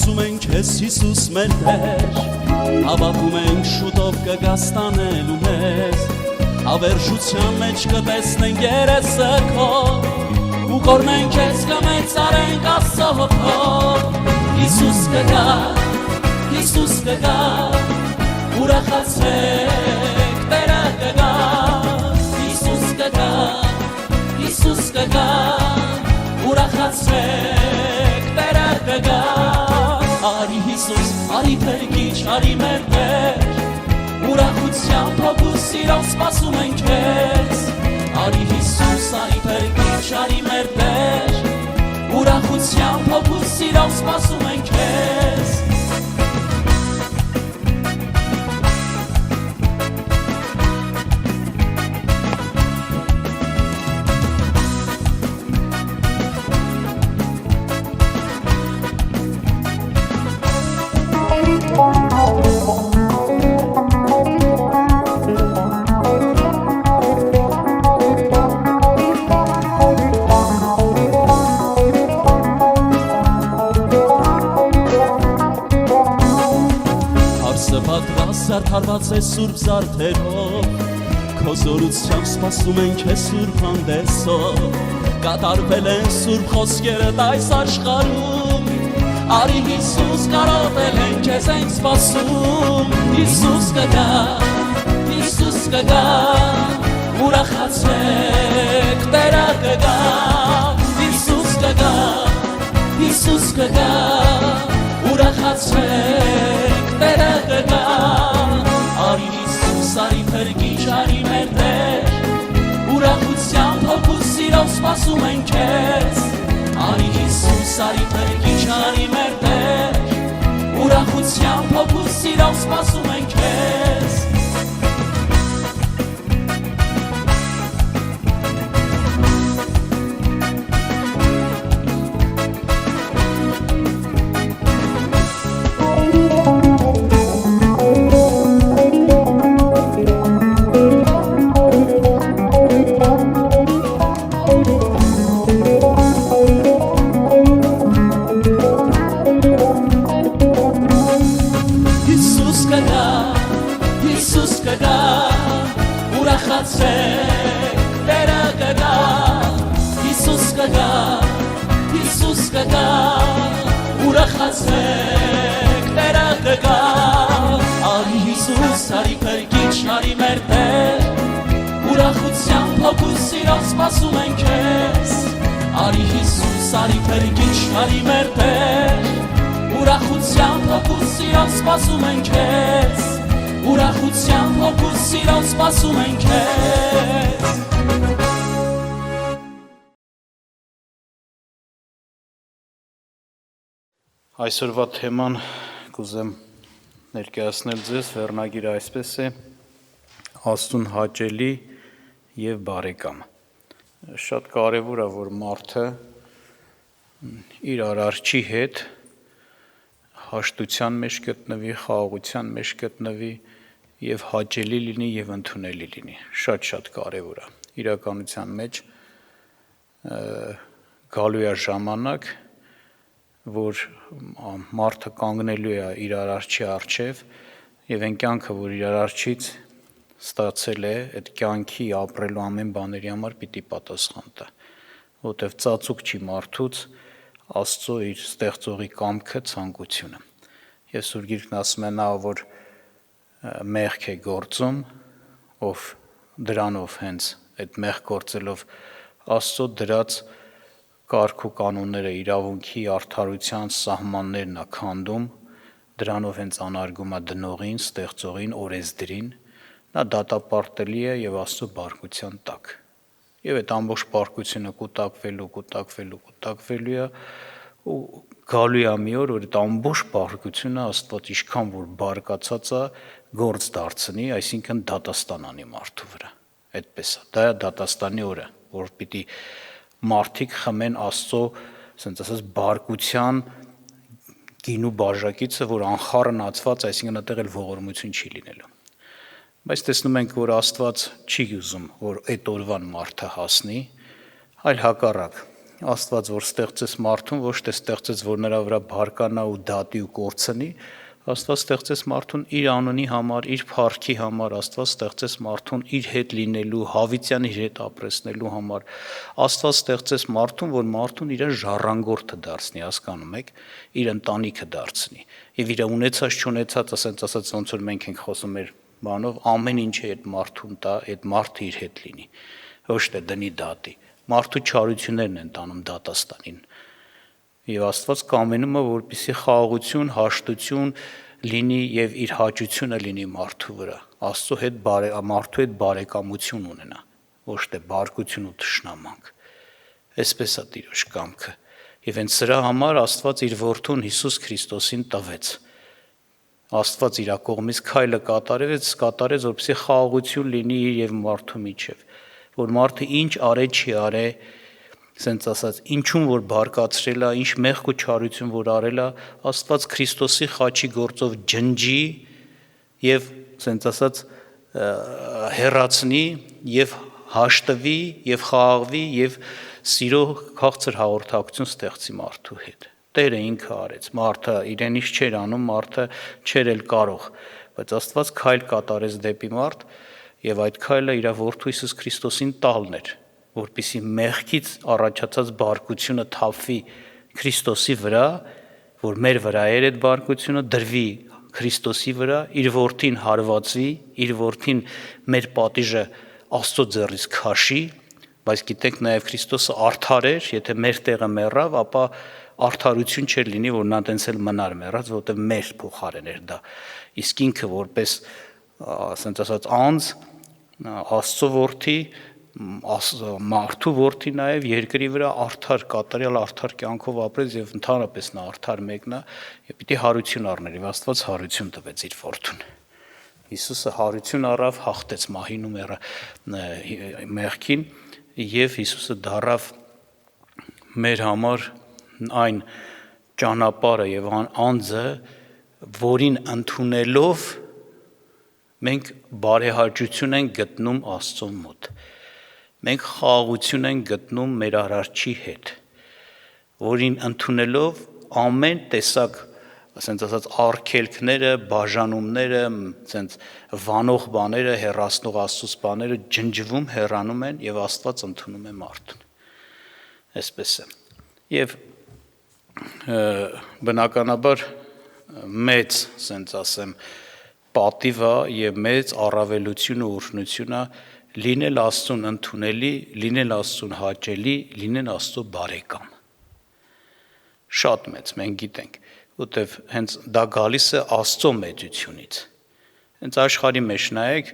սպասում ենք քեզ Հիսուս մեր Տեր, հավատում ենք շուտով կգաս տանելու մեզ, հավերժության մեջ կտեսնենք երեսը քո, ու կորնենք քեզ կմեծարենք Աստծո հոգով, Հիսուս կգա, Հիսուս կգա, ուրախացեք Տերը կգա, Հիսուս կգա, Հիսուս կգա, ուրախացեք Տերը կգա, արի Հիսուս, արի փրկիչ, արի մեր Տեր, ուրախությամբ հոգու սիրով սպասում ենք քեզ, արի Հիսուս, արի փրկիչ, արի մեր Տեր, ուրախությամբ հոգու սիրով սպասում ենք քեզ. Զարդարված է սուրբ զարդերով, քո զորությամբ սպասում ենք քեզ սուրբ հանդեսով, կատարվել են սուրբ խոսքերդ այս աշխարհում, արի Հիսուս կարոտել ենք քեզ ենք սպասում, Հիսուս կգա, Հիսուս կգա, ուրախացեք Տերը կգա, Հիսուս կգա, Հիսուս կգա, ուրախացեք Տերը կգա, արի Հիսուս, արի փրկիչ, արի մեր Տեր, ուրախությամբ հոգու սիրով սպասում ենք քեզ, արի Հիսուս, արի փրկիչ, արի մեր Տեր, ուրախությամբ հոգու սիրով սպասում ենք քեզ. Այսօրվա թեման կուզեմ ներկայացնել ձեզ, վերնագիրը այսպես է, Աստծուն հաճելի և բարեկամ։ Շատ կարևոր է, որ մարդը իր արարչի հետ հաշտության մեջ գտնվի, խաղաղության մեջ գտնվի և հաճելի լինի և ընդունելի լինի, շատ կարևոր է։ Իրականության մեջ գալու է ժամանակ, որ մարդը կանգնելու է իր արարչի առջև և այն կյանքը, որ իր արարչից ստացել է, այդ կյանքի ապրելու ամեն բաների համար պիտի պատասխան տա, որովհետև ծածուկ չի մարդուց Աստծո իր ստեղծողի կամքը, ցանկությունը։ Եվ Սուրբ Գիրքն ասում է նա, որ մեղք է գործում, ով դրանով հենց այդ մեղք գործելով Աստծո դրած կարգ ու կանոնները, իրավունքի, արդարության սահմաններն է քանդում, դրանով հենց անարգում է դնողին, ստեղծողին, օրենսդրին, նա դատապարտելի է և Աստծո բարկության տակ։ Եվ այդ ամբողջ բարկությունը կուտակվելու է ու գալու է մի օր, որ այդ ամբողջ բարկությունը Աստված ինչքան որ բարկացած է, գործ դարձնի, այսինքն դատաստան անի մարդու վրա։ Այդպես է, դա է դատաստանի օրը, որ պիտի մարդիկ խմեն Աստծո, ասենց ասած, բարկության գինու բաժակիցը, որ անխառնացված, այսինքն այդտեղ էլ ողորմություն չի լինելու։ Բայց տեսնում ենք, որ Աստված չի ուզում, որ այդ օրվան մարդը հասնի, այլ հակառակ, Աստված որ ստեղծեց մարդուն, ոչ թե ստեղծեց որ նրա վրա բարկանա ու դատի ու կորցնի, Աստված ստեղծեց մարդուն իր անունի համար, իր փառքի համար, Աստված ստեղծեց մարդուն իր հետ լինելու, հավիտյան իր հետ ապրեսնելու համար։ Աստված ստեղծեց մարդուն, որ մարդուն իր ժառանգորդը դարձնի, հասկանում եք, իր ընտանիքը դարձնի։ Եվ իր ունեցած չունեցած, ասած ոնց որ մենք ենք խոսում մեր բանով, ամեն ինչը այդ մարդուն տա, այդ մարդը իր հետ լինի, ոչ թե դնի դատի։ Մարդու չարություններն են տանում դատաստանին։ Եվ Աստված կամենում է, որպեսզի խաղաղություն, հաշտություն լինի եւ իր հաճությունը լինի մարդու վրա։ Աստծո հետ մարդու հետ բարեկամություն ունենա, ոչ թե բարկություն ու թշնամանք։ Այսպես է Տիրոջ կամքը։ Եվ հենց սրա համար Աստված իր որդուն Հիսուս Քրիստոսին տվեց։ Աստված իր կողմից քայլը կատարեց, որպեսզի խաղաղություն լինի իր եւ մարդու միջեւ, որ մարդը ինչ արե չի արե, սենց ասած, ինչում որ բարկացրել է, ինչ մեղք ու չարություն որ արել է, Աստված Քրիստոսի խաչի գործով ջնջի եւ սենց ասած հեռացնի եւ հաշտվի եւ խաղաղվի եւ սիրո քաղցր հաղորդակցություն ստեղծի մարդու հետ։ Տերը ինքը արեց, մարդը իրենից չէր անում, մարդը չէր էլ կարող, բայց Աստված քայլ կատարեց դեպի մարդ եւ այդ քայլը իր որդու Հիսուս Քրիստոսին տալն էր, որպեսզի մեղքից առաջացած բարկությունը թափվի Քրիստոսի վրա, որ մեր վրա էր այդ բարկությունը, դրվի Քրիստոսի վրա, իր որդին հարվածվի, իր որդին մեր պատիժը Աստծո ձեռից քաշի, բայց գիտեք նաև Քրիստոսը արդար էր, եթե մեր տեղը մեռավ, ապա արդարություն չէր լինի, որ նա տենց էլ մնար մեռած, որովհետև մեր փոխարեն էր դա։ Իսկ ինքը որպես ասենց ասած անձ Աստծո որդի, մարդու որդի նաև երկրի վրա արդար կատարյալ արդար կյանքով ապրեց եւ ընդհանրապես նա արդար մեկն է եւ պիտի հարություն առներ եւ Աստված հարություն տվեց իր որդուն։ Հիսուսը հարություն առավ, հաղթեց մահին ու մեղքին եւ Հիսուսը դառավ մեր համար այն ճանապարհը եւ անձը, որին ընդունելով մենք բարեհաճություն ենք գտնում Աստծո մոտ։ Մենք խաղաղություն ենք գտնում մեր Արարչի հետ, որին ընդունելով ամեն տեսակ, ասենց ասած, արգելքները, բաժանումները, ասենց վանող բաները, հեռացնող Աստծուց բաները ջնջվում, հեռանում են եւ Աստված ընդունում է մարդուն։ Այսպես է։ Եվ բնականաբար մեծ, ասենց ասեմ, պատիվը եւ մեծ առավելությունը ու օրհնությունը լինել Աստծուն ընդունելի, լինել Աստծուն հաճելի, լինել Աստծո բարեկամ։ Շատ մեծ, մենք գիտենք, որտեվ հենց դա գալիս է Աստծո մեծությունից։ Հենց աշխարհի մեջ նայեք,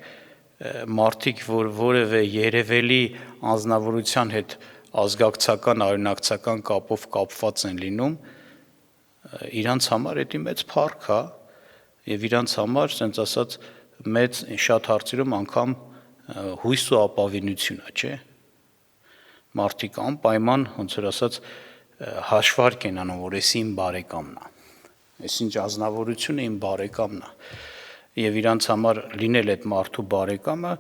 մարդիկ, որ որևէ երևելի անձնավորության հետ ազգակցական, արյունակցական կապով կապված են լինում, իրանց համար դա մեծ փառք է եւ իրանց համար, ասենց ասած, մեծ շատ հարցերում անգամ հույս ու ապավինություն է, չէ՞։ Մարդիկ անպայման, ոնց որ ասած, հաշվարկ են անում, որ էս իմ բարեկամն է։ Այսինչ ազնվորությունը իմ բարեկամն է։ Եվ իրանց համար լինել այդ մարդու բարեկամը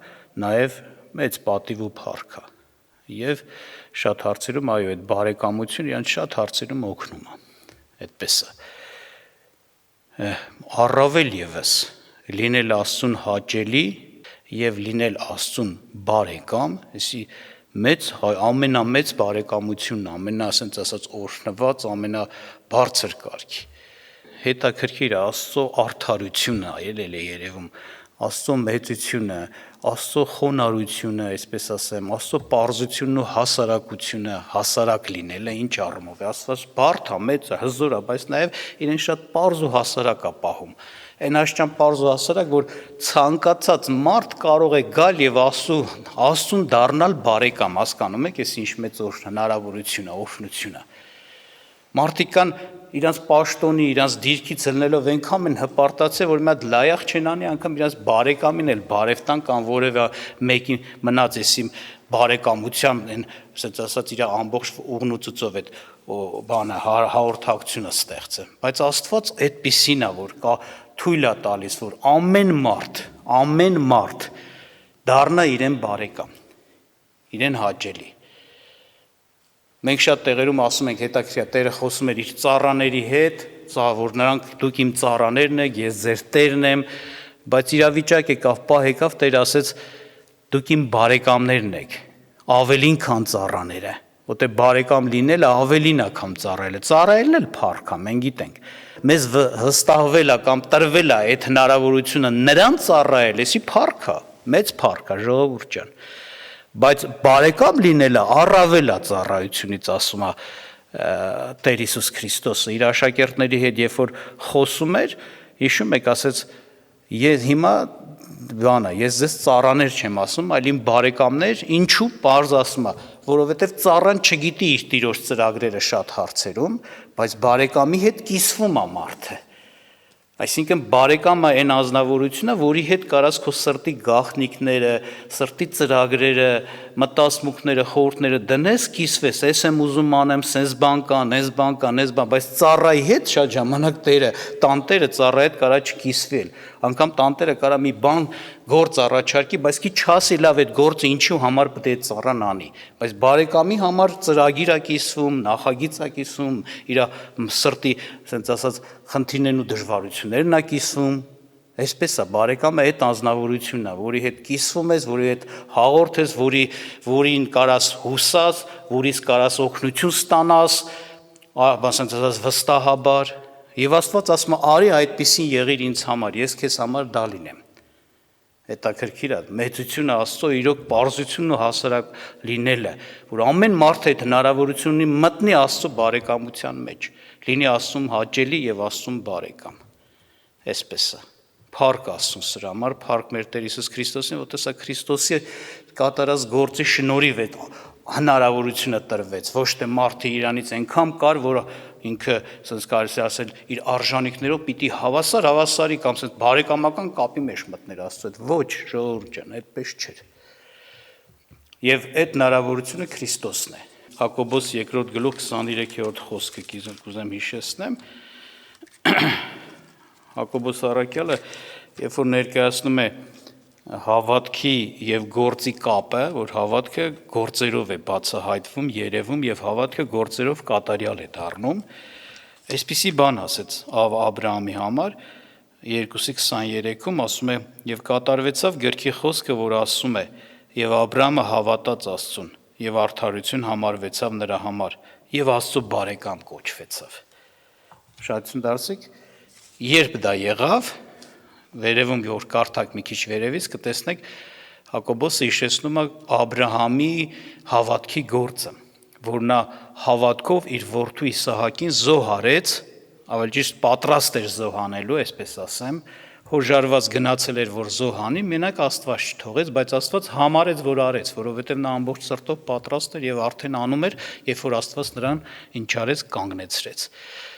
նաև մեծ պատիվ ու փառք է։ Եվ շատ հարցերում, այո, այդ բարեկամությունը իրանց շատ հարցերում օգնում է։ Այդպես է։ Առավել եւս լինել Աստծուն հաճելի եւ լինել Աստծուն բարեկամ, այսի մեծ ամենամեծ բարեկամությունն, ասենց ասած օրհնված, ամենաբարձր կարգի։ Հետաքրքիր է Աստծո արդարությունը, այլ է երևում, Աստծո մեծությունը, Աստծո խոնարհությունը, այսպես ասեմ, Աստծո պարզությունն ու հասարակությունը, հասարակ լինելը ինչ առումով է, Աստված բարդ է, մեծ է, հզոր է, բայց նաև իրեն շատ պարզ ու հասարակ է պահում։ Այն աշճան պարզ ու հասարակ, որ ցանկացած մարդ կարող է գալ եւ Աստծուն դառնալ բարեկամ, հասկանում եք, այս ինչ մեծ հնարավորություն է, օրհնություն է։ Մարդիկ կան իրանց պաշտոնի, իրանց դիրքից ելնելով այնքան են հպարտացել, որ մի հատ լայախ չեն անի, անգամ իրանց բարեկամին էլ բարև տան կամ որևէ մեկին մնաց էսի բարեկամության են, ասած ասած իր ամբողջ ուղնուծուցով այդ բանը հաղորդակցությունը ստեղծը։ Բայց Աստված այդպիսին է, որ կա թույլ է տալիս, որ ամեն մարդ դառնա իրեն բարեկամ, իրեն հաճելի։ Մենք շատ տեղերում ասում ենք հետաքրքիր, Տերը խոսում էր իր ծառաների հետ, որ նրանք դուք իմ ծառաներն եք, ես ձեր Տերն եմ, բայց իրավիճակ եկավ, պահ եկավ, Տերը ասեց դուք իմ բարեկամներն եք, ավելին քան ծառաները, որտեղ բարեկամ լինելը ավելին է քան ծառայելը, ծառայելն էլ փառք է, մենք գիտենք, մեզ հստահվել է կամ տրվել է այդ հնարավորությունը նրան ծառայել, էսի փառք է, մեծ փառք է, ժողովուրդ ջան, բայց բարեկամ լինելը առավել է ծառայությունից, ասում է Տեր Հիսուս Քրիստոսը իր աշակերտների հետ, երբ որ խոսում էր, հիշում եք, ասեց ես հիմա ես ձեզ ծառաներ չեմ ասում, այլ իմ բարեկամներ, ինչու պարզ ասում է, որովհետև ծառան չգիտի իր տիրոջ ծրագրերը շատ հարցերում, բայց բարեկամի հետ կիսվում է մարդը։ Այսինքն բարեկամը այն ազնվորությունը, որի հետ կարաս քո սրտի գաղտնիքները, սրտի ծրագրերը, մտածմունքները, խորհուրդները դնես, կիսվես, ես եմ ուզում անեմ, սենց բան կան, այս բան կան, այս բան, բայց ծառայի հետ շատ ժամանակ Տերը, տանտերը ծառայի հետ կարա չկիսվել, անգամ տանտերը կարա մի բան գործ առաջարկի, բայց კი չասի լավ այդ գործը ինչու համար պետք է այդ ծառան անի, բայց բարեկամի համար ծրագիր է կիսվում, նախագիծ է կիսվում, իր սրտի, ասենց ասած, խնդիրներն ու դժվարություններն է կիսվում, այսպես է, բարեկամը այդ անձնավորությունն է, որի հետ կիսվում ես, որի հետ հաղորդ ես, որին կարաս հուսաս, որից կարաս օգնություն ստանաս, ասենց ասած վստահաբար, եւ Աստված ասում է, արի այդպեսին եղիր ինձ համար, ես քեզ համար դա լինեմ։ Հետաքրքիր է, մեծությունը Աստծո իրոք պարզությունն ու հասարակ լինելը, որ ամեն մարդ այդ հնարավորություն ունի մտնի Աստծո բարեկամության մեջ, լինի Աստծուն հաճելի եւ Աստծուն բարեկամ։ Այսպես է։ Փառք Աստծուն սրա համար, փառք մեր Տեր Հիսուս Քրիստոսին, որտեղ սա Քրիստոսի կատարած գործի շնորհիվ է հնարավորությունը տրվեց, ոչ թե մարդը իրանից այնքան կար, որ ինքը, ասես կարելի ասել, իր արժանինքներով պիտի հավասարի կամ ասես բարեկամական կապի մեջ մտներ Աստծո հետ, ոչ, ժողովուրդ ջան, այդպես չէր։ Եվ այդ հնարավորությունը Քրիստոսն է։ Հակոբոս 2-րդ գլուխ 23-րդ խոսքը կուզեմ հիշեցնեմ։ Հակոբոս առաքյալը, երբ որ ներկայացնում է հավատքի եւ գործի կապը, որ հավատքը գործերով է բացահայտվում, երևում եւ հավատքը գործերով կատարյալ է դառնում, այսպիսի բան ասեց Աբրահամի համար 2:23-ում ասում է եւ կատարվեցավ գրքի խոսքը, որ ասում է եւ Աբրահամը հավատաց Աստծուն եւ արդարություն համարվեցավ նրա համար եւ Աստծո բարեկամ կոչվեցավ։ Շատություն դարձեք, երբ դա եղավ, վերևում որ կարդակ մի քիչ վերևից կտեսնեք Հակոբոսը հիշեցնում է Աբրահամի հավատքի գործը, որ նա հավատքով իր որդու Իսահակին զոհարեց, ավելի ճիշտ պատրաստ էր զոհանելու, այսպես ասեմ, հոժարված գնացել էր որ զոհանի, մենակ Աստված չթողեց, բայց Աստված համարեց որ արեց, որովհետև նա ամբողջ սրտով պատրաստ էր եւ արդեն անում էր, երբ որ Աստված նրան ինչ արեց, կանգնեցրեց։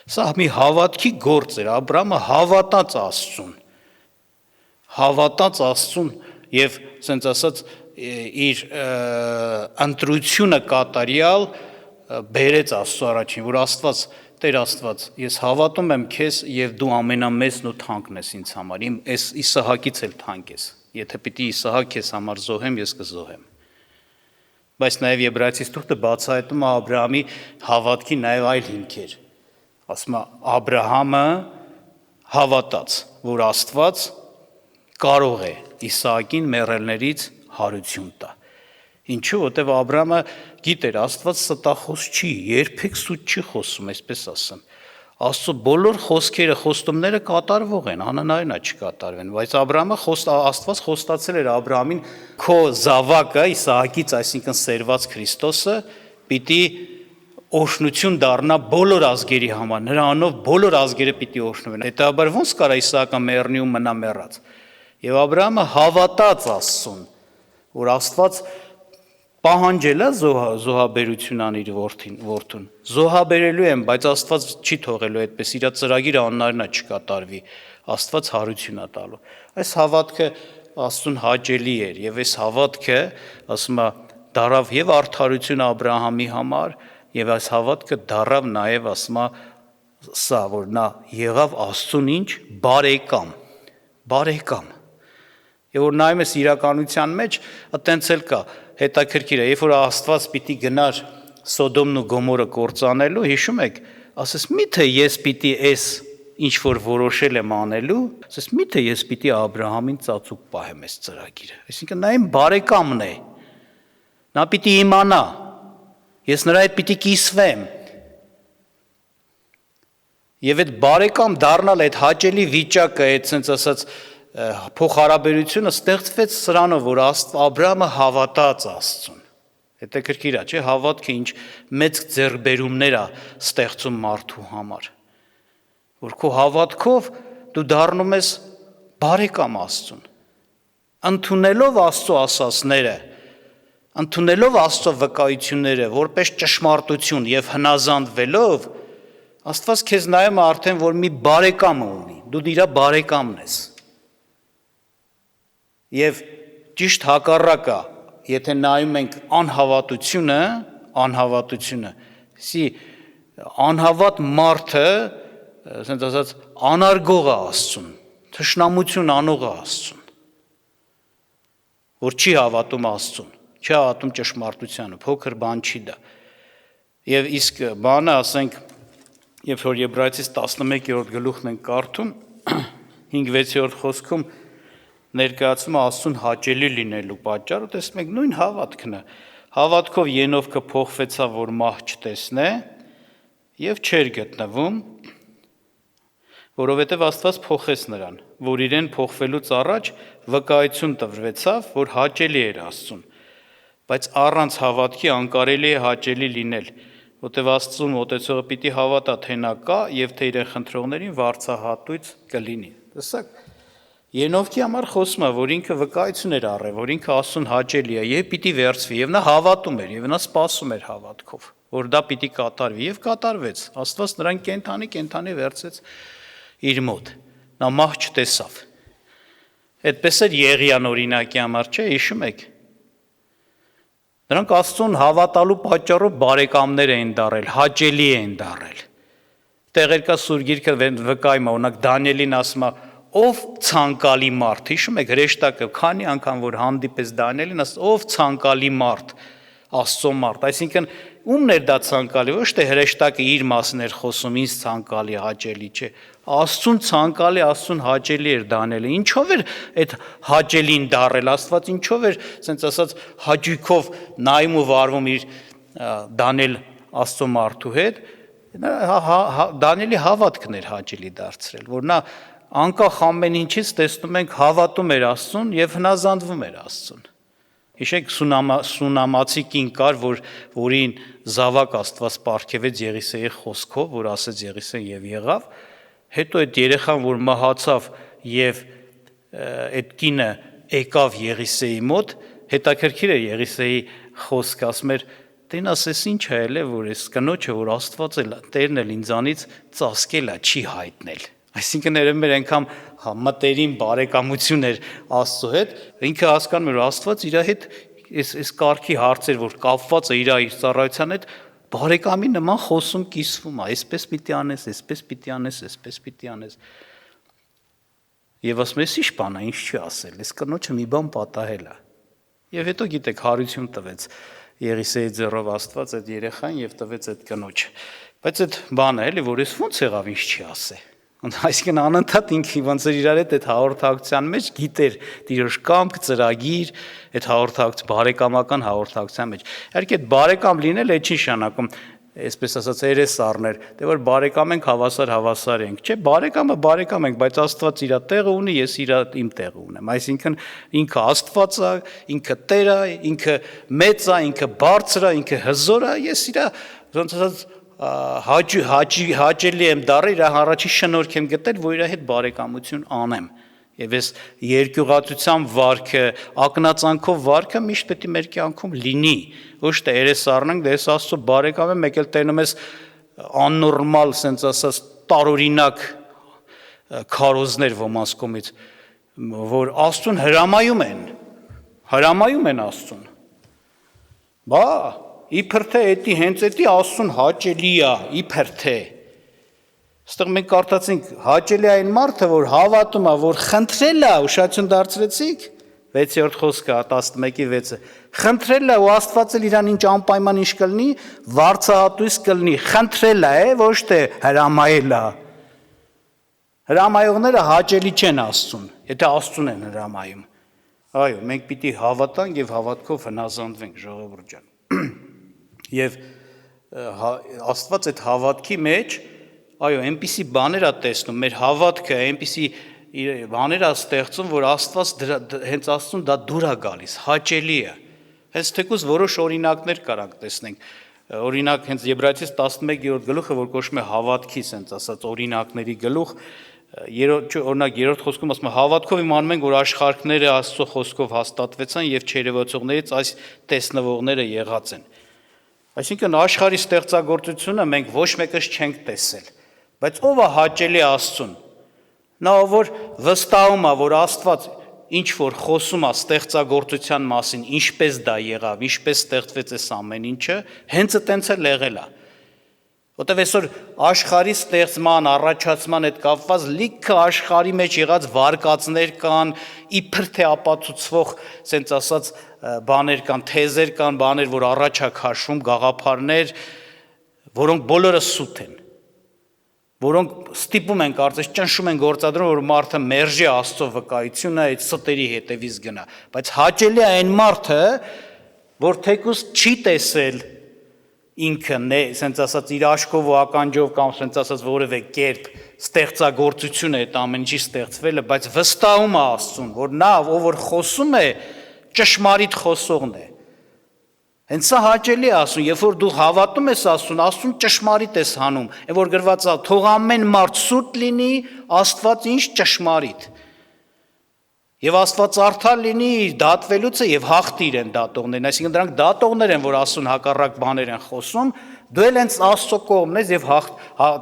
Սա մի հավատքի գործ էր, Աբրահամը հավատաց Աստծուն եւ ասենց ասած իր ընտրությունը կատարյալ բերեց Աստծո առաջին, որ Աստված, Տեր Աստված, ես հավատում եմ քեզ եւ դու ամենամեծն ու թանկն ես ինձ համար, իմ այս Իսահակից էլ թանկ ես, եթե պիտի Իսահակ քեզ համար զոհեմ, ես կզոհեմ։ Բայց նաեւ Եբրայեցիս թուղթը բացահայտում է Աբրահամի հավատքի նաեւ այլ հիմքեր։ Ասում է Աբրահամը հավատաց, որ Աստված կարող է Իսահակին մեռելներից հարություն տա։ Ինչու, որտեվ Աբրահամը գիտեր, Աստված ստախոս չի, երբեք սուտ չի խոսում, այսպես ասեմ։ Աստծո բոլոր խոսքերը, խոստումները կատարվող են, անհնարին է չկատարվեն, բայց Աբրահամը Աստված խոստացել էր Աբրահամին, քո զավակը Իսահակից, այսինքն սերված Քրիստոսը, պիտի օշնություն դառնա բոլոր ազգերի համար, նրա անով բոլոր ազգերը պիտի օշնվեն։ Հետաբար ոնց կարա Իսահակը մեռնի ու մնա մեռած։ Եվ Աբրահամը հավատաց Աստծուն, որ Աստված պահանջել է զոհաբերություն անի իր որդուն։ Զոհաբերելու եմ, բայց Աստված չի թողելու այդպես, իր ծրագիրը անհնարին է չկատարվի, Աստված հարություն է տալու։ Այս հավատքը Աստծուն հաճելի էր, եւ այս հավատքը, ասում է, դարավ եւ արդարություն Աբրահամի համար, եւ այս հավատքը դարավ նաեւ, ասում է, սա, որ նա եղավ Աստծուն ինչ բարեկամ։ Եվ որ նայում ես իրականության մեջ, այտենց էլ կա, հետաքրքիր է, երբ որ Աստված պիտի գնար Սոդոմն ու Գոմորը կործանելու, հիշում եք, ասես միթե ես պիտի այս ինչ որ որոշել եմ անելու, ասես միթե ես պիտի Աբրահամին ծածուկ պահեմ այս ծրագիրը։ Այսինքն նա իմ բարեկամն է։ Նա պիտի իմանա։ Ես նրա հետ պիտի կիսվեմ։ Եվ այդ բարեկամ դառնալ այդ հաճելի վիճակը, այդ sense ասած փոխհարաբերությունը ստեղծվեց սրանով, որ Աբրահամը հավատաց Աստծուն։ Հետաքրքիր է, չէ՞, հավատքը ինչ մեծ ձեռքբերումներ է ստեղծում մարդու համար։ Որ քո հավատքով դու դառնում ես բարեկամ Աստծուն։ Ընդունելով Աստծո ասածները, ընդունելով Աստծո վկայությունները որպես ճշմարտություն եւ հնազանդվելով, Աստված քեզ նայում է արդեն, որ մի բարեկամ ունի, դու իր բարեկամն ես։ Եվ ճիշտ հակառակը, եթե նայում ենք անհավատությունը, անհավատ մարդը, ասենք ասած, անարգող է Աստծուն, թշնամություն անող է Աստծուն, որ չի հավատում Աստծուն, չի հավատում ճշմարտությանը, փոքր բան չի դա։ Եվ իսկ բանը, ասենք, երբ որ Եբրայեցիս 11-րդ գլուխն ենք կարդում, 5-6-րդ խոսքում ներկայացում է Աստծուն հաճելի լինելու պատճառը, տեսնում եք նույն հավատքն է։ Հավատքով Ենովքը փոխվեցավ, որ մահ չտեսնե, եւ չէր գտնվում, որովհետեւ Աստված փոխեց նրան, որ իրեն փոխվելուց առաջ վկայություն տրվեցավ, որ հաճելի էր Աստծուն, բայց առանց հավատքի անկարելի է հաճելի լինել, որտեղ Աստծուն մոտեցողը պիտի հավատա, թե նա կա եւ թե իրեն խնդրողներին վարձահատույց կլինի։ Տեսակ, Ենովքի համար խոսում է, որ ինքը վկայություն էր առել, որ ինքը Աստծուն հաճելի է եւ պիտի վերցվի եւ նա հավատում էր եւ նա սպասում էր հավատքով, որ դա պիտի կատարվի եւ կատարվեց։ Աստված նրան կենթանի վերցեց իր մոտ։ Նա մահ չտեսավ։ Այդպես էր Եղիան օրինակի համար, չէ՞, հիշում եք։ Նրանք Աստծուն հավատալու պատճառով բարեկամներ էին դարել, հաճելի էին դարել։ Տեղեր կա Սուրբ Գիրքը վկայում է, օրինակ Դանիելին ասում է, ով ցանկալի մարդ, հիշում եք հրեշտակը, քանի անգամ որ հանդիպես Դանիելին, ասում ով ցանկալի մարդ, Աստծո մարդ, այսինքն ումն էր դա ցանկալի, ոչ թե հրեշտակը իր մասն էր խոսում, ինձ ցանկալի, հաճելի, չէ։ Աստծուն ցանկալի, Աստծուն հաճելի էր Դանիելը։ Ինչով էր այդ հաճելին դարել, Աստված ինչով էր, ասենց ասած, հաճույքով նայում ու վարվում իր Դանիել Աստծո մարդու հետ, Դանիելի հավատքն էր հաճելի դարձրել, որ նա անկախ ամեն ինչից տեսնում ենք հավատում էր Աստծուն եւ հնազանդվում էր Աստծուն։ Հիշեք Սունամացի կին կար, որին զավակ Աստված պարգևեց Եղիսեի խոսքով, որ ասեց Եղիսեին եւ եղավ, հետո այդ երեխան, որ մահացավ եւ այդ կինը եկավ Եղիսեի մոտ, հետաքրքիր է Եղիսեի խոսքը, ասում էր, «Տեն ասես ինչ է ել է, որ այս կնոջը, որ Աստված է Տերն էլ ինձանից ծածկել է, չի հայտնել»։ Այսինքն մեր անգամ մտերիմ բարեկամություն էր Աստծո հետ, ինքը հասկանում էր, որ Աստված իր հետ այս կարգի հարցեր, որ կապված է իր ծառայության հետ, բարեկամի նման խոսում կիսվում է, այսպես պիտի անես, այսպես պիտի անես, այսպես պիտի անես։ Եվ ասում ես, ի՞նչ բան է, ինչ չի ասել, այս կնոջը մի բան պատահել է։ Եվ հետո գիտեք, հարություն տվեց Եղիսեի ձեռով Աստված այդ երեխային եւ տվեց այդ կնոջը։ Բայց այդ բանը էլի, որ ես ո՞նց եղավ, ինչ չի ասել։ Այսինքն անընդհատ ինքը ոնց էր իրար հետ այդ հաղորդակցության մեջ գիտեր Տիրոջ կամք, ծրագիր, այդ հաղորդակցության բարեկամական հաղորդակցության մեջ։ Իհարկե այդ բարեկամ լինել է չի նշանակում, այսպես ասած, երես առներ, դե որ բարեկամ ենք, հավասար ենք։ Չէ, բարեկամ ենք, բայց Աստված իր տեղը ունի, ես իմ տեղը ունեմ։ Այսինքն ինքը Աստված է, ինքը Տեր է, ինքը մեծ է, ինքը բարձր է, ինքը հզոր է, ես իր ոնց ասած հաճելի եմ դառել, իր առաջի շնորհք եմ գտել, որ իր հետ բարեկամություն անեմ։ Եվ այս երկյուղածության վարքը, ակնածանքով վարքը միշտ պետք է մեր կյանքում լինի, ոչ թե երես առնենք, դե ես Աստծո բարեկամ եմ, մեկ էլ տենում ես աննորմալ, ասենց ասած, տարօրինակ քարոզներ ոմանց կողմից, որ Աստծուն հրամայում են Աստծուն։ Բա իբր թե էդի հենց էդի Աստծուն հաճելի է, իբր թե։ Այստեղ մենք կարդացինք հաճելի է այն մարդը, որ հավատում է, որ խնդրել է, ուշադրություն դարձրեցիք, 6-րդ խոսքը 11:6 խնդրել է ու Աստված էլ իրան ինչ անպայման ինչ կլինի վարձահատույց կլինի խնդրել է ոչ թե հրամայել է հրամայողները հաճելի չեն Աստծուն եթե Աստծուն են հրամայում այո մենք պիտի հավատանք եւ հավատքով հնազանդվենք ժողովուրդ ջան եւ Աստված այդ հավատքի մեջ այո այնպիսի բաներ է տեսնում մեր հավատքը այնպիսի բաներ է ստեղծում որ Աստված հենց Աստծուն դա դուր է գալիս հաճելի է հենց թեկուզ որոշ օրինակներ կարանք տեսնենք օրինակ հենց Եբրայեցիս 11-րդ գլուխը որ կոչվում է հավատքի sense ասած օրինակների գլուխ օրինակ 3-րդ խոսքում ասում է հավատքով իմանում ենք որ աշխարհները Աստծո խոսքով հաստատվեցան եւ չերևացողներից այս տեսնվողները եղած են այսինքն աշխարհի ստեղծագործությունը մենք ոչ մեկս չենք տեսել բայց ով է հաճելի Աստծուն նա որ վստահում է որ Աստված ինչ որ խոսում է ստեղծագործության մասին ինչպես դա եղավ ինչպես ստեղծվեց այս ամեն ինչը հենց այտենց էլ եղել է Որտեւ այսօր աշխարհի ստեղծման, առաջացման հետ կապված լիքը աշխարհի մեջ եղած վարկածներ կան, իբր թե ապացուցվող, ասենց ասած, բաներ կան, թեզեր կան, բաներ, որ առաջ է քաշվում, գաղափարներ, որոնք բոլորը սուտ են, որոնք ստիպում են կարծես ճնշում են գործադրում, որ մարդը մերժի Աստծո վկայությունը, այդ ստերի հետևից գնա, բայց հաճելի է այն մարդը, որ թեկուզ չի տեսել ինքը սենց ասած իր աշկով ու ականջով կամ սենց ասած որևէ կերպ ստեղծագործությունը այդ ամեն ինչի ստեղծվելը, բայց վստահում է Աստծուն, որ նա, ով որ խոսում է, ճշմարիտ խոսողն է։ Հենց սա հաճելի է ասում, երբ որ դու հավատում ես Աստծուն ճշմարիտ ես հանում, այն որ գրված է, թող ամեն մարդ սուտ լինի, Աստված ինչ ճշմարիտ։ Եվ Աստված արդար լինի դատվելուց եւ հաղթի իրեն դատողներին, այսինքն դրանք դատողներ են, որ Աստծուն հակառակ բաներ են խոսում, դու էլ հենց Աստծո կողմն ես եւ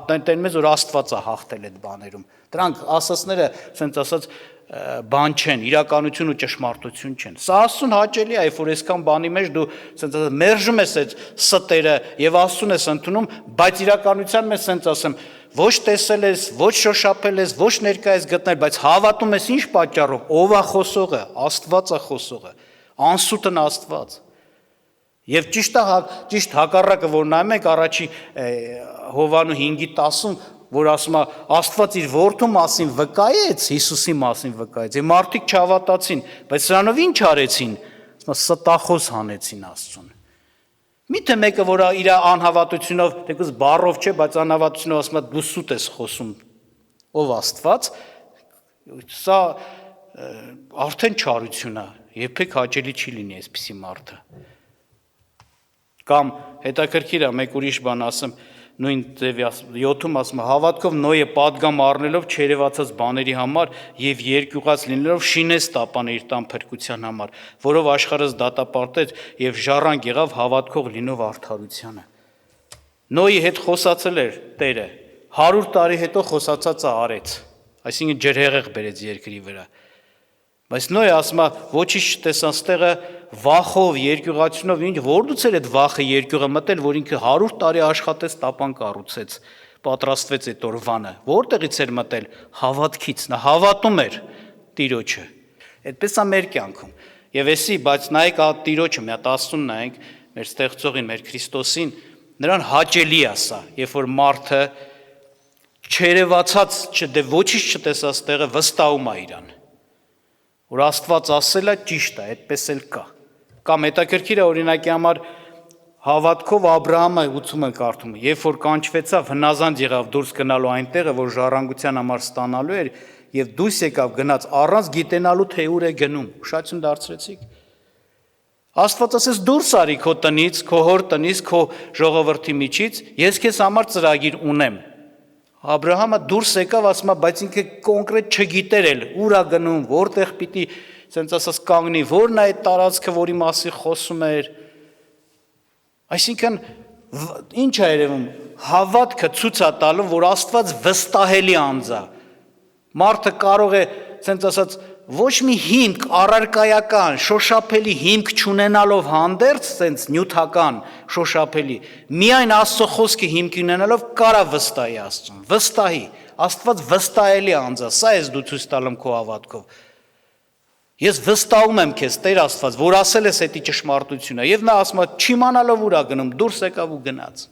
տենում ես, որ Աստված է հաղթել այդ բաներում։ Դրանք ասածները, ասենց ասած, բան չեն, իրականություն ու ճշմարտություն չեն։ Սա Աստծուն հաճելի է, երբ որ այսքան բանի մեջ դու ասենց ասած մերժում ես այդ ստերը եւ Աստծուն ես ընդունում, բայց իրականության մեջ ասենց ասեմ ոչ տեսել ես, ոչ շոշափել ես, ոչ ներկա ես գտնել, բայց հավատում ես ինչ պատճառով, ով է խոսողը, Աստված է խոսողը, անսուտն Աստված։ Եվ ճիշտ հակառակը, որ նայում ենք առաջի Հովհաննես 5:10-ում, որ ասում է Աստված իր որդու մասին վկայեց, Հիսուսի մասին վկայեց, եւ մարդիկ չհավատացին, բայց սրանով ինչ արեցին, ասում է ստախոս հանեցին Աստծուն։ Միթե մեկը, որ իր անհավատությունով, թեկուզ բառով չէ, բայց անհավատությունով ասում է դու սուտ ես խոսում, ով Աստված, սա արդեն չարություն է, երբեք հաճելի չի լինի այսպիսի մարդը։ Կամ հետաքրքիր է, մեկ ուրիշ բան ասեմ, նույն ձևի 7-ում ասում է հավատքով Նոյը պատգամ առնելով չերևացած բաների համար եւ երկյուղած լինելով շինեց տապանը իր տան փրկության համար, որով աշխարհս դատապարտեց եւ ժառանգ եղավ հավատքով լինով արդարությանը։ Նոյի հետ խոսացել էր Տերը, 100 տարի հետո խոսացածը արեց, այսինքն ջրհեղեղ բերեց երկրի վրա։ Բայց Նոյը ասում է ոչինչ չտեսան ստեղը վախով, երկյուղացնով, ինչ որդուց էր այդ վախը երկյուղը մտել, որ ինքը 100 տարի աշխատեց, տապան կառուցեց, պատրաստվեց այդ օրվանը։ Որտեղից էր մտել հավատքից, նա հավատում էր Տիրոջը։ Այդպես է մեր կյանքում։ Եվ էսի, բայց նայեք Տիրոջը, մի հատ Աստծուն նայենք, մեր ստեղծողին, մեր Քրիստոսին, նրան հաճելի է սա, երբ որ մարդը չերևացած, ոչինչ չտեսած տեղը վստահում է իրան։ Որ Աստված ասել է ճիշտ է, այդպես էլ կա։ Կամ հետաքրքիր է օրինակի համար հավատքով Աբրահամը 80 ենք կարդում, երբ որ կանչվեցավ հնազանդ եղավ դուրս գնալու այն տեղը, որ ժառանգության համար ստանալու էր, եւ դուրս եկավ գնաց առանց գիտենալու թե ուր է գնում։ Ուշադրություն դարձրեցիք։ Աստված ասես դուրս արի քո տնից, քո հոր տնից, քո ժողովրդի միջից, ես քեզ համար ծրագիր ունեմ։ Աբրահամը դուրս եկավ, ասում է, բայց ինքը կոնկրետ չգիտեր էլ, ուր է գնում, որտեղ պիտի, ասենց ասած կանգնի, որն է այդ տարածքը, որի մասին խոսում էր։ Այսինքն ինչ է երևում, հավատքը ցույց է տալու, որ Աստված վստահելի անձ է։ Մարդը կարող է, ասենց ասած, ոչ մի հիմք առարկայական, շոշափելի հիմք չունենալով հանդերձ, ասենց նյութական, շոշափելի, միայն Աստծո խոսքը հիմք ունենալով կարա վստահի Աստծուն, վստահի, Աստված վստահելի անձ է, սա ես դու ցույց տալում քո հավատքով։ Ես վստահում եմ քեզ Տեր Աստված, որ ասել ես էդի ճշմարտությունը, եւ նա ասում է չիմանալով ուր է գնում, դուրս եկավ ու գնաց։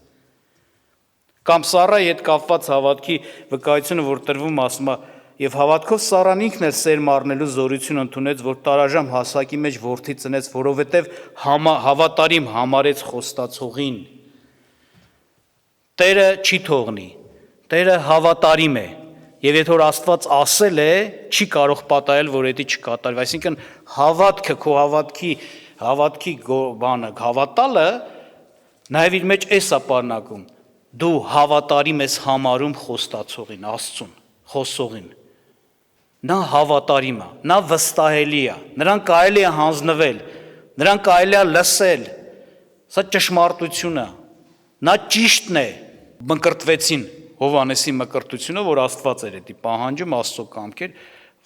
Կամ Սարայի հետ կապված հավատքի վկայությունը, որ տրվում ասում է, եւ հավատքով Սարան ինքն էլ սեր մառնելու զորություն ընդունեց, որ տարաժամ հասակի մեջ որդի ծնեց, որովհետեւ հավատարիմ համարեց խոստացողին։ Տերը չի թողնի, Տերը հավատարիմ է, եւ եթե որ Աստված ասել է, չի կարող պատահել, որ դա չկատարվի, այսինքն հավատքը, քո հավատքի բանը, հավատալը նաեւ իր մեջ էս է պարունակում, դու հավատարիմ ես համարում խոստացողին, Աստծուն, խոսողին, նա հավատարիմ է, նա վստահելի է, նրան կարելի է հանձնվել, նրան կարելի է լսել, սա ճշմարտություն է, նա ճիշտն է, մկրտվեցին Հովանեսի մկրտությունը, որ Աստված էր դա պահանջում, Աստծո կամքեր,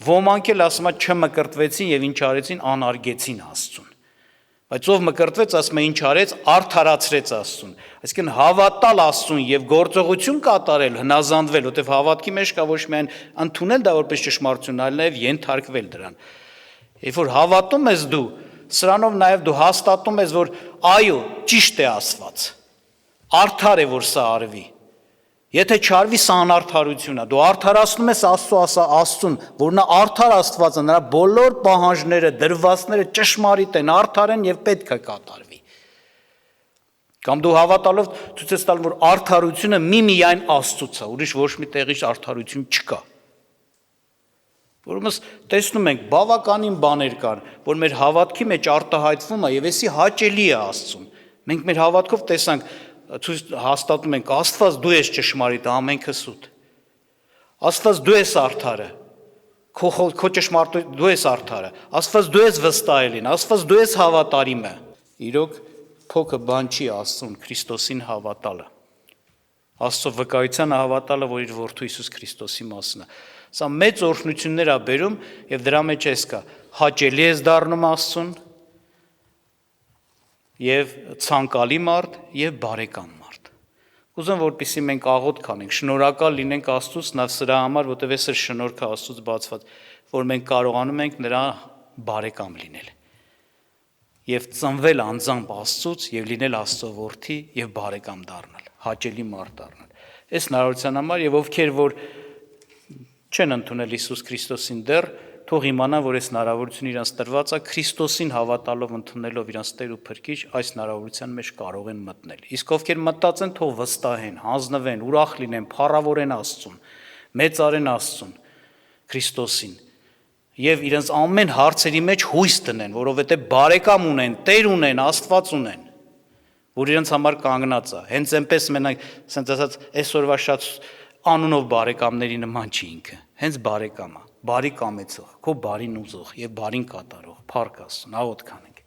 ոմանք էլ ասում են չմկրտվեցին եւ ինչ արեցին, անարգեցին Աստծուն։ Բայց ով մկրտվեց, ասում է ինչ արեց, արդարացրեց Աստծուն։ Այսինքն հավատալ Աստծուն եւ գործողություն կատարել, հնազանդվել, որտեվ հավատքի մեջ կա ոչ միայն ընդունել դա որպես ճշմարտություն, այլ նաեւ ենթարկվել դրան։ Երբ որ հավատում ես դու, սրանով նաեւ դու հաստատում ես, որ այո, ճիշտ է ասված։ Արդար է, որ սա արվի։ Եթե չարվի, սա անարդարություն է, դու արդարացնում ես Աստծուն, որ նա արդար Աստված է, նրա բոլոր պահանջները, դրվածները ճշմարիտ են, արդար են եւ պետք է կատարվի։ Կամ դու հավատալով ցույց ես տալ, որ արդարությունը միմիայն Աստծուց է, ուրիշ ոչ մի տեղից արդարություն չկա։ Որովհետեւ տեսնում ենք բավականին բաներ կան, որ մեր հավատքի մեջ արտահայտվում է եւ էսի հաճելի է Աստծուն։ Մենք մեր հավատքով տեսանք հաստատում ենք Աստված դու ես ճշմարիտ, ամենքը սուտ։ Աստված դու ես արդարը, քո ճշմարտություն դու ես արդարը, Աստված դու ես վստահելին, Աստված դու ես հավատարիմը։ Իրոք փոքր բան չի Աստծուն Քրիստոսին հավատալը։ Աստծո վկայությանը հավատալը, որ իր որդու Հիսուս Քրիստոսի մասն է։ Սա մեծ օրհնություններ է բերում եւ դրա մեջ էս կա։ Հաճելի ես դառնում Աստծուն եւ ցանկալի մարդ եւ բարեկամ մարդ։ Ուզում որպեսզի մենք աղոթ կանենք, շնորհակալ լինենք Աստծուց նա սրա համար, որտեղ էս է շնորհքը Աստծուց բացված, որ մենք կարողանում ենք նրա բարեկամ լինել եւ ծնվել անձամբ Աստծուց եւ լինել Աստծո որդի եւ բարեկամ դառնալ, հաճելի մարդ դառնալ։ Այս հնարավորության համար եւ ովքեր որ չեն ընդունել Հիսուս Քրիստոսին դեռ, թող իմանան, որ այս հնարավորությունը իրանց տրված է, Քրիստոսին հավատալով ընդունելով իրանց Տեր ու Փրկիչ, այս հնարավորության մեջ կարող են մտնել։ Իսկ ովքեր մտած են, թող վստահեն, հանձնվեն, ուրախ լինեն, փառավորեն Աստծուն, մեծարեն Աստծուն, Քրիստոսին եւ իրենց ամեն հարցերի մեջ հույս տնեն, որովհետեւ բարեկամ ունեն, Տեր ունեն, Աստված ունեն, որ իրենց համար կանգնած է։ Հենց այնպես մենակ, ասենց ասած, այսօրվա շատ անունով բարեկամների նման չի ինքը, հենց բարեկամ է, բարի կամեցող, քո բարին ուզող եւ բարին կատարող, փառք Աստծուն, աղոթ կանենք։